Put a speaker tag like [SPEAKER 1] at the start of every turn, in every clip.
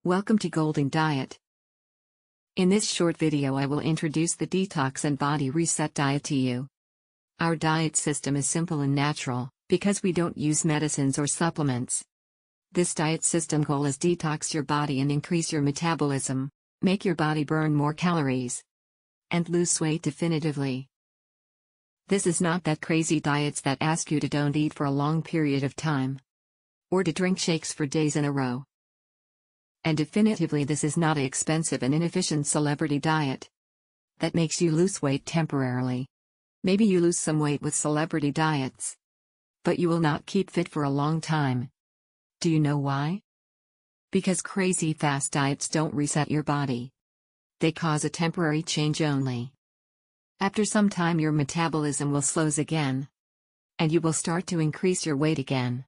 [SPEAKER 1] Welcome to Golden Diet. In this short video I will introduce the detox and body reset diet to you. Our diet system is simple and natural, because we don't use medicines or supplements. This diet system goal is detox your body and increase your metabolism, make your body burn more calories, and lose weight definitively. This is not that crazy diets that ask you to don't eat for a long period of time, or to drink shakes for days in a row. And definitively this is not an expensive and inefficient celebrity diet that makes you lose weight temporarily. Maybe you lose some weight with celebrity diets, but you will not keep fit for a long time. Do you know why? Because crazy fast diets don't reset your body. They cause a temporary change only. After some time your metabolism will slows again, and you will start to increase your weight again,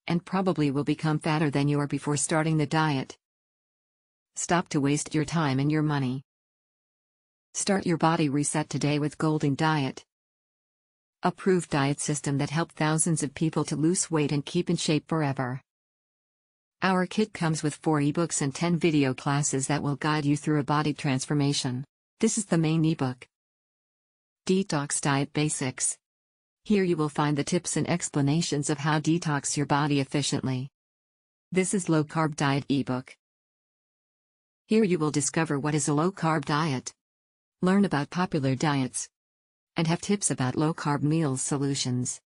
[SPEAKER 1] and probably will become fatter than you were before starting the diet. Stop to waste your time and your money. Start your body reset today with Golden Diet. A proved diet system that helped thousands of people to lose weight and keep in shape forever. Our kit comes with 4 ebooks and 10 video classes that will guide you through a body transformation. This is the main ebook, Detox Diet Basics. Here you will find the tips and explanations of how detox your body efficiently. This is Low Carb Diet ebook. Here you will discover what is a low-carb diet, learn about popular diets, and have tips about low-carb meals solutions.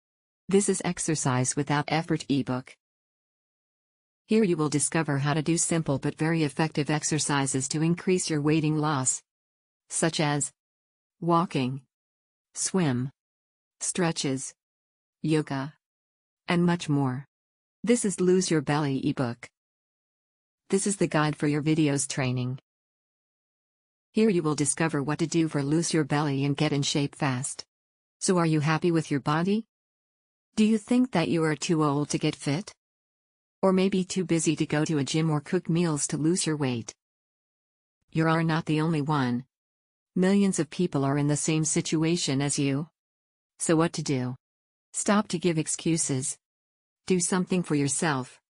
[SPEAKER 1] This is Exercise Without Effort ebook. Here you will discover how to do simple but very effective exercises to increase your weight loss, such as walking, swim, stretches, yoga, and much more. This is Lose Your Belly ebook. This is the guide for your videos training. Here you will discover what to do for lose your belly and get in shape fast. So are you happy with your body? Do you think that you are too old to get fit? Or maybe too busy to go to a gym or cook meals to lose your weight? You are not the only one. Millions of people are in the same situation as you. So what to do? Stop to give excuses. Do something for yourself.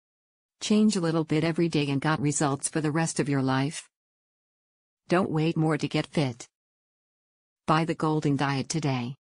[SPEAKER 1] Change a little bit every day and got results for the rest of your life. Don't wait more to get fit. Buy the Golden Diet today.